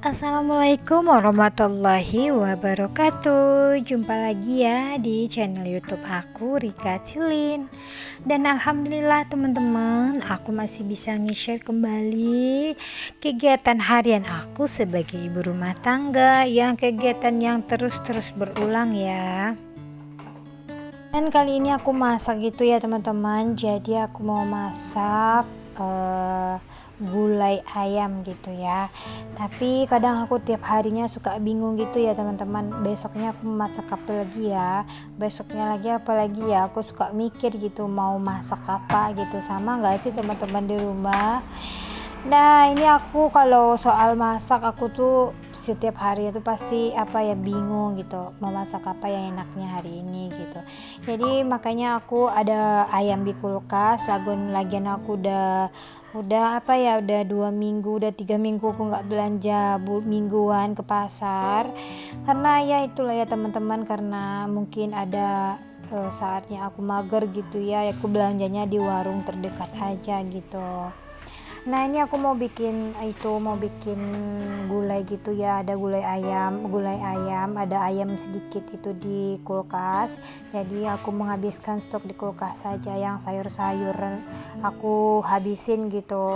Assalamualaikum warahmatullahi wabarakatuh. Jumpa lagi ya di channel YouTube aku, Rika Cilin. Dan alhamdulillah teman-teman, aku masih bisa nge-share kembali kegiatan harian aku sebagai ibu rumah tangga, yang kegiatan yang terus berulang ya. Dan kali ini aku masak gitu ya teman-teman. Jadi aku mau masak gulai ayam gitu ya. Tapi kadang aku tiap harinya suka bingung gitu ya teman-teman, besoknya aku masak apa lagi ya, besoknya lagi apa lagi ya, aku suka mikir gitu mau masak apa gitu. Sama gak sih teman-teman di rumah? Nah ini aku kalau soal masak aku tuh setiap hari itu pasti bingung gitu mau masak apa yang enaknya hari ini gitu. Jadi makanya aku ada ayam di kulkas, lagian aku udah 2 minggu, udah 3 minggu aku nggak belanja mingguan ke pasar, karena ya itulah ya teman-teman, karena mungkin ada saatnya aku mager gitu ya, aku belanjanya di warung terdekat aja gitu. Nah ini aku mau bikin gulai gitu ya, ada gulai ayam, ada ayam sedikit itu di kulkas. Jadi aku menghabiskan stok di kulkas saja, yang sayur-sayur aku habisin gitu.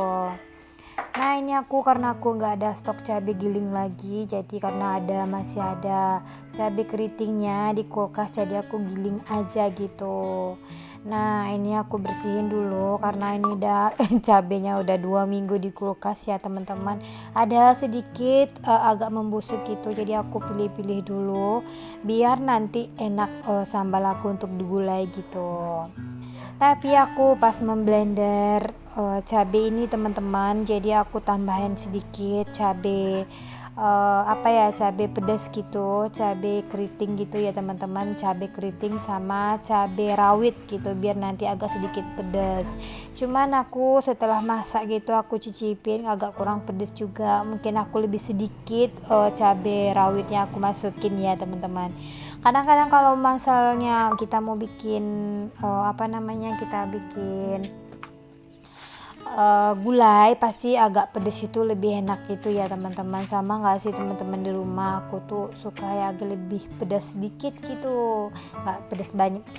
Nah ini karena aku nggak ada stok cabai giling lagi, jadi karena masih ada cabai keritingnya di kulkas, jadi aku giling aja gitu. Nah ini aku bersihin dulu karena ini udah cabenya udah 2 minggu di kulkas ya teman-teman, ada sedikit agak membusuk gitu, jadi aku pilih-pilih dulu biar nanti enak sambal aku untuk digulai gitu. Tapi aku pas memblender cabai ini teman-teman, jadi aku tambahin sedikit cabai cabai pedas gitu, cabai keriting gitu ya teman-teman, cabai keriting sama cabai rawit gitu biar nanti agak sedikit pedas. Cuman aku setelah masak gitu aku cicipin agak kurang pedas juga, mungkin aku lebih sedikit cabai rawitnya aku masukin ya teman-teman. Kadang-kadang kalau misalnya kita mau bikin kita bikin gulai, pasti agak pedes itu lebih enak gitu ya teman-teman. Sama nggak sih teman-teman di rumah? Aku tuh suka ya agak lebih pedas sedikit gitu, nggak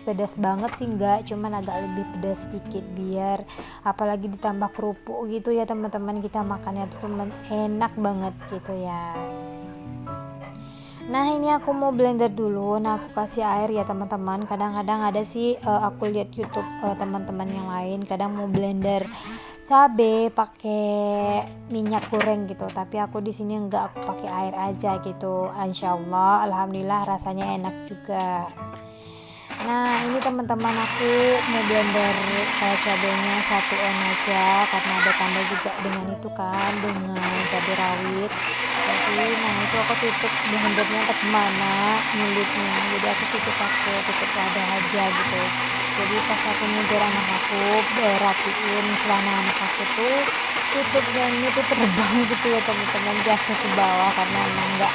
pedas banget sih nggak, cuman agak lebih pedas sedikit biar apalagi ditambah kerupuk gitu ya teman-teman, kita makannya tuh enak banget gitu ya. Nah ini aku mau blender dulu. Nah aku kasih air ya teman-teman. Kadang-kadang ada sih aku lihat YouTube teman-teman yang lain kadang mau blender cabe pakai minyak goreng gitu. Tapi aku di sini enggak, aku pakai air aja gitu. Insya Allah, alhamdulillah rasanya enak juga. Nah ini teman-teman aku mau blender cabenya 1 on aja karena ada tambah juga dengan itu kan, dengan cabai rawit. Jadi nah itu aku tutup blendernya entah kemana nyulitnya, jadi aku tutup wadah aja gitu. Jadi pas aku nyudur anak aku rapiin celana anak aku tuh, tutupnya ini tuh terbang gitu ya teman-teman, jatuh ke bawah karena emang nggak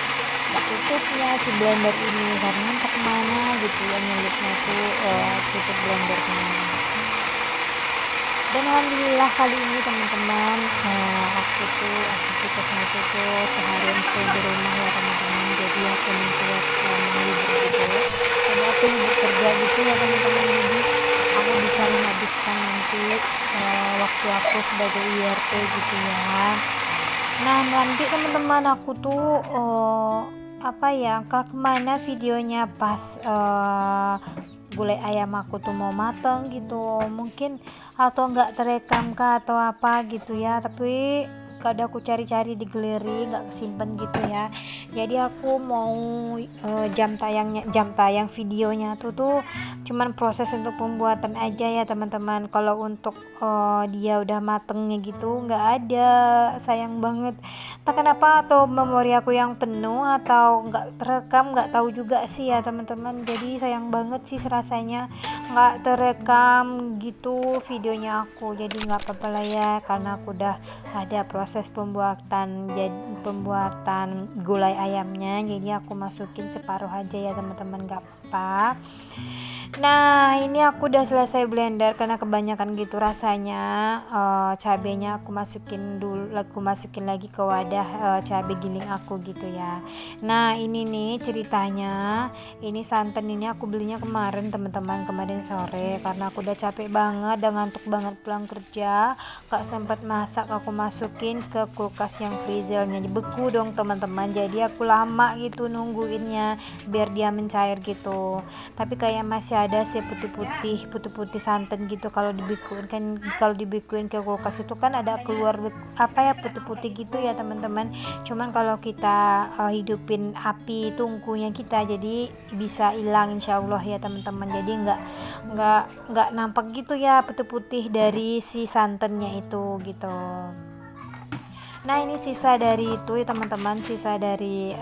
tutupnya si blender ini, karena entah kemana gitu ya nyelipnya tuh tutup blendernya. Dan alhamdulillah kali ini teman-teman aktivitasnya itu tuh seharian stay di rumah ya teman-teman, jadi aku mencoba menghibur gitu, karena aku libur kerja gitu ya teman-teman, jadi aku bisa menghabiskan nanti waktu aku sebagai IRT gitu ya. Nah nanti teman-teman aku tuh ke kemana videonya pas gulai ayam aku tuh mau mateng gitu, mungkin atau enggak terekam kah atau apa gitu ya, tapi kadang aku cari-cari di galeri nggak kesimpan gitu ya. Jadi aku mau jam tayang videonya tuh cuman proses untuk pembuatan aja ya teman-teman. Kalau untuk dia udah matengnya gitu nggak ada, sayang banget. Tak kenapa, atau memori aku yang penuh atau nggak terekam, nggak tahu juga sih ya teman-teman. Jadi sayang banget sih rasanya nggak terekam gitu videonya aku. Jadi nggak apa-apa lah ya, karena aku udah ada proses pembuatan gulai ayamnya, jadi aku masukin separuh aja ya teman-teman, nggak apa-apa. Nah, ini aku udah selesai blender karena kebanyakan gitu rasanya. Cabenya aku masukin lagi ke wadah cabai giling aku gitu ya. Nah, ini nih ceritanya. Ini santan ini aku belinya kemarin sore karena aku udah capek banget dan ngantuk banget pulang kerja. Gak sempat masak, aku masukin ke kulkas yang freezernya beku dong teman-teman. Jadi aku lama gitu nungguinnya biar dia mencair gitu. Tapi kayak masih ada sih putih-putih santan gitu kalau dibikuin ke kulkas itu kan ada keluar putih-putih gitu ya teman-teman. Cuman kalau kita hidupin api tungkunya kita jadi bisa hilang insyaallah ya teman-teman. Jadi nggak nampak gitu ya putih-putih dari si santannya itu gitu. Nah, ini sisa dari itu ya teman-teman, sisa dari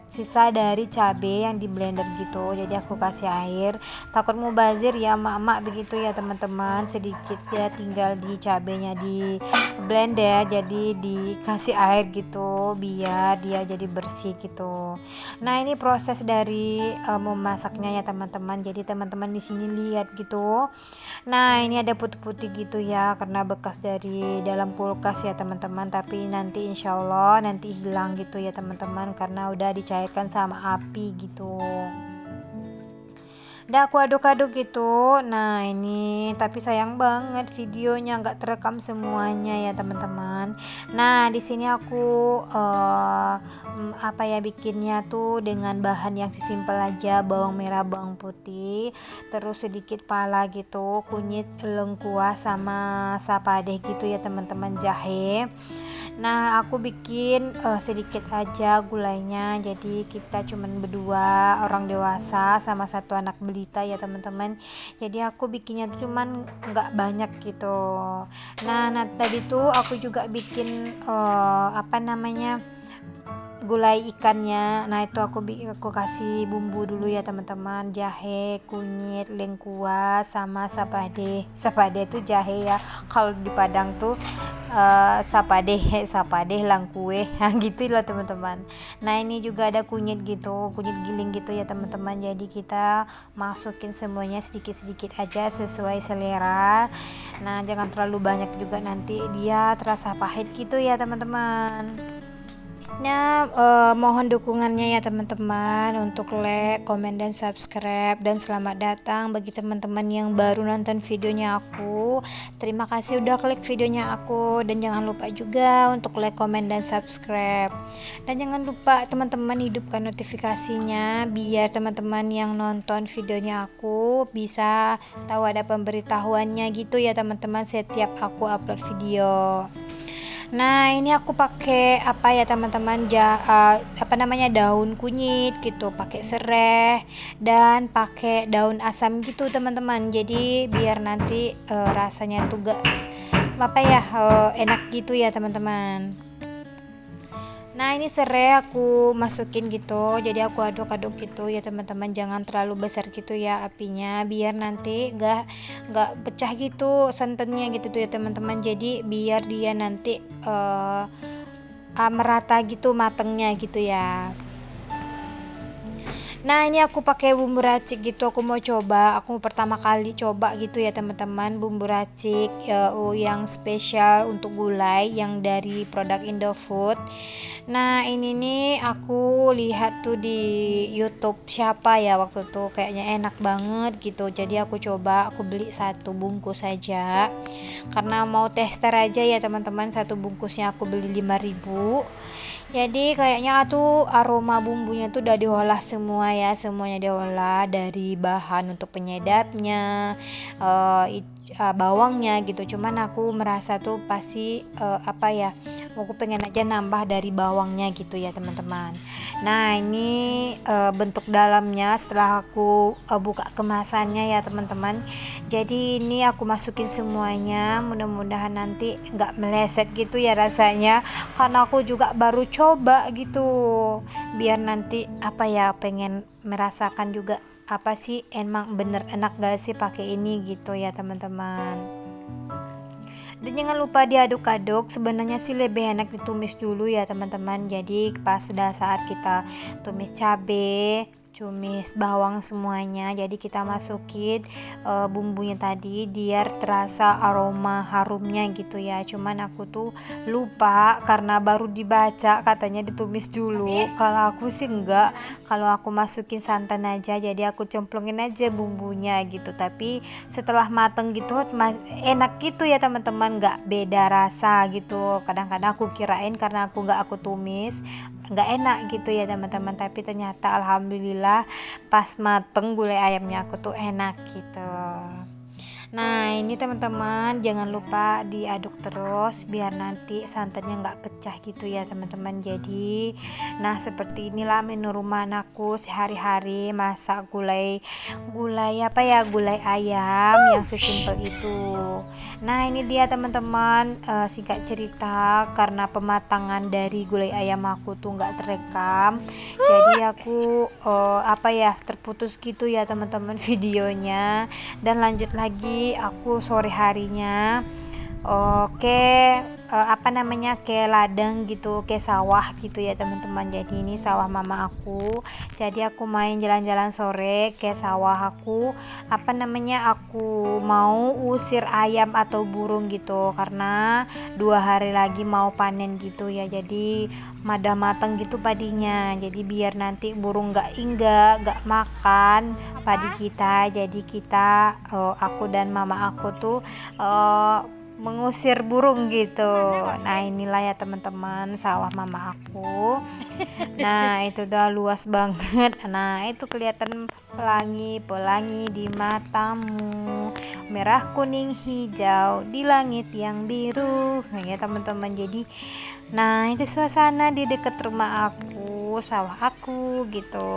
sisa dari cabai yang di blender gitu. Jadi aku kasih air, takut mubazir ya emak-emak begitu ya teman-teman. Sedikit ya tinggal di cabenya di blender, jadi dikasih air gitu biar dia jadi bersih gitu. Nah, ini proses dari memasaknya ya teman-teman. Jadi teman-teman di sini lihat gitu. Nah, ini ada putih-putih gitu ya karena bekas dari dalam kulkas ya teman-teman, tapi nanti insyaallah nanti hilang gitu ya teman-teman karena udah dicairkan sama api gitu. Udah aku aduk-aduk gitu. Nah, ini tapi sayang banget videonya nggak terekam semuanya ya teman-teman. Nah, di sini aku bikinnya tuh dengan bahan yang sesimpel aja, bawang merah, bawang putih, terus sedikit pala gitu, kunyit, lengkuas sama sapadeh gitu ya teman-teman, jahe. Nah, aku bikin sedikit aja gulainya. Jadi kita cuman berdua orang dewasa sama satu anak balita ya teman-teman. Jadi aku bikinnya tuh cuman nggak banyak gitu. Nah, tadi tuh aku juga bikin gulai ikannya. Nah, itu aku kasih bumbu dulu ya teman-teman, jahe, kunyit, lengkuas sama sapade itu jahe ya, kalau di Padang tuh sapade langkue gitu loh teman-teman. Nah, ini juga ada kunyit giling gitu ya teman-teman. Jadi kita masukin semuanya sedikit-sedikit aja sesuai selera. Nah, jangan terlalu banyak juga nanti dia terasa pahit gitu ya teman-teman. Nah, mohon dukungannya ya teman-teman untuk like, komen, dan subscribe. Dan selamat datang bagi teman-teman yang baru nonton videonya aku. Terima kasih udah klik videonya aku. Dan jangan lupa juga untuk like, komen, dan subscribe. Dan jangan lupa teman-teman hidupkan notifikasinya biar teman-teman yang nonton videonya aku bisa tahu ada pemberitahuannya gitu ya teman-teman setiap aku upload video. Nah, ini aku pakai teman-teman, daun kunyit gitu, pakai serai dan pakai daun asam gitu teman-teman. Jadi biar nanti rasanya tuh enak gitu ya teman-teman. Nah, ini serai aku masukin gitu, jadi aku aduk-aduk gitu ya teman-teman. Jangan terlalu besar gitu ya apinya biar nanti nggak pecah gitu santannya gitu tuh ya teman-teman. Jadi biar dia nanti merata gitu matengnya gitu ya. Nah, ini aku pakai bumbu racik gitu. Aku pertama kali coba gitu ya teman-teman, bumbu racik yang spesial untuk gulai yang dari produk Indofood. Nah, ini nih aku lihat tuh di YouTube siapa ya waktu itu, kayaknya enak banget gitu. Jadi aku beli satu bungkus saja karena mau tester aja ya teman-teman. Satu bungkusnya aku beli 5.000. Jadi kayaknya tuh aroma bumbunya tuh udah diolah semua ya, semuanya diolah dari bahan untuk penyedapnya, bawangnya gitu. Cuman aku merasa tuh pasti aku pengen aja nambah dari bawangnya gitu ya teman-teman. Nah, ini bentuk dalamnya setelah aku buka kemasannya ya teman-teman. Jadi ini aku masukin semuanya, mudah-mudahan nanti nggak meleset gitu ya rasanya, karena aku juga baru coba gitu, biar nanti pengen merasakan juga emang bener enak gak sih pakai ini gitu ya teman-teman. Dan jangan lupa diaduk-aduk. Sebenarnya sih lebih enak ditumis dulu ya teman-teman. Jadi pas saat kita tumis cabai, tumis bawang semuanya. Jadi kita masukin bumbunya tadi biar terasa aroma harumnya gitu ya. Cuman aku tuh lupa karena baru dibaca katanya ditumis dulu. Kalau aku sih enggak, kalau aku masukin santan aja, jadi aku cemplungin aja bumbunya gitu. Tapi setelah mateng gitu enak gitu ya teman-teman, nggak beda rasa gitu. Kadang-kadang aku kirain karena aku tumis nggak enak gitu ya teman-teman, tapi ternyata alhamdulillah pas mateng gulai ayamnya aku tuh enak gitu. Nah ini teman-teman jangan lupa diaduk terus biar nanti santannya nggak pecah gitu ya teman-teman. Jadi nah seperti inilah menu rumah anakku sehari-hari, masak gulai gulai ayam yang sesimpel itu. Nah ini dia teman-teman, singkat cerita karena pematangan dari gulai ayam aku tuh nggak terekam, jadi aku terputus gitu ya teman-teman videonya. Dan lanjut lagi aku sore harinya ke ladang gitu, ke sawah gitu ya teman-teman. Jadi ini sawah mama aku, jadi aku main jalan-jalan sore ke sawah aku. Aku mau usir ayam atau burung gitu karena 2 hari lagi mau panen gitu ya. Jadi madah mateng gitu padinya, jadi biar nanti burung gak makan padi kita. Jadi kita aku dan mama aku tuh mengusir burung gitu. Nah inilah ya teman-teman sawah mama aku. Nah itu udah luas banget. Nah itu kelihatan pelangi di matamu, merah kuning hijau di langit yang biru. Nah ya teman-teman, jadi nah itu suasana di dekat rumah aku, sawah aku gitu.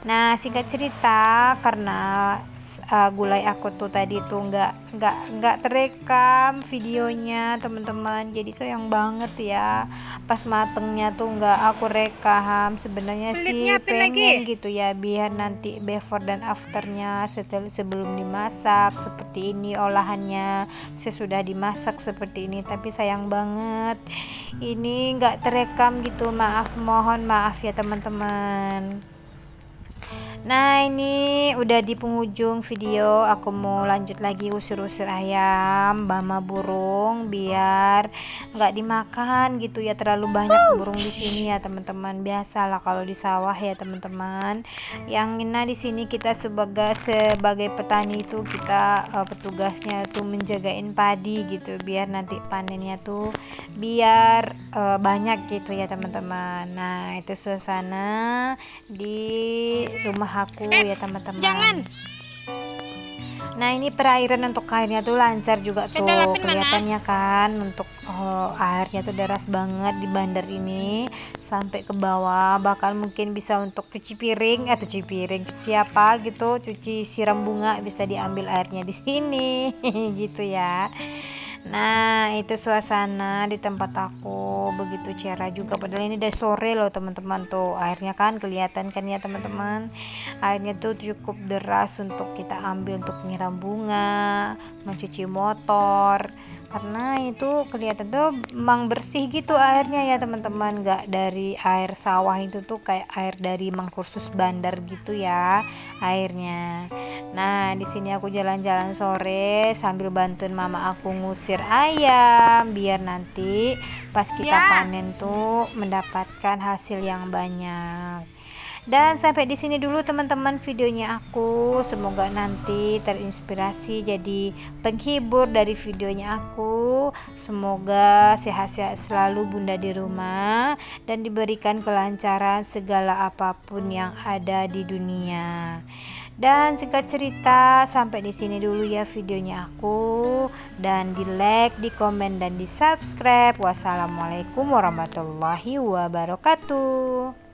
Nah singkat cerita karena gulai aku tuh tadi tuh nggak terekam videonya teman-teman, jadi sayang banget ya pas matengnya tuh nggak aku rekam. Sebenarnya sih pengen gitu ya biar nanti before dan afternya sebelum dimasak seperti ini, olahannya sesudah dimasak seperti ini, tapi sayang banget ini nggak terekam gitu. Mohon maaf ya teman-teman. Nah ini udah di penghujung video, aku mau lanjut lagi usir-usir ayam sama burung biar nggak dimakan gitu ya, terlalu banyak burung di sini ya teman-teman. Biasalah kalau di sawah ya teman-teman. Yang di sini kita sebagai petani itu kita petugasnya tuh menjagain padi gitu biar nanti panennya tuh biar banyak gitu ya teman-teman. Nah itu suasana di rumah aku ya teman-teman. Nah ini perairan untuk airnya tuh lancar juga tuh kelihatannya kan, untuk airnya tuh deras banget di bandar ini sampai ke bawah, bahkan mungkin bisa untuk cuci apa gitu, cuci siram bunga bisa diambil airnya di sini gitu ya. Nah itu suasana di tempat aku begitu cerah juga, padahal ini udah sore loh teman-teman. Tuh airnya kan kelihatan kan ya teman-teman, airnya tuh cukup deras untuk kita ambil untuk nyiram bunga, mencuci motor, karena itu kelihatan tuh emang bersih gitu airnya ya teman-teman, nggak dari air sawah itu tuh kayak air dari mangkursus bandar gitu ya airnya. Nah di sini aku jalan-jalan sore sambil bantuin mama aku ngusir ayam biar nanti pas kita panen tuh mendapatkan hasil yang banyak. Dan sampai di sini dulu teman-teman videonya aku. Semoga nanti terinspirasi jadi penghibur dari videonya aku. Semoga sehat-sehat selalu Bunda di rumah dan diberikan kelancaran segala apapun yang ada di dunia. Dan singkat cerita sampai di sini dulu ya videonya aku, dan di like, di komen dan di subscribe. Wassalamualaikum warahmatullahi wabarakatuh.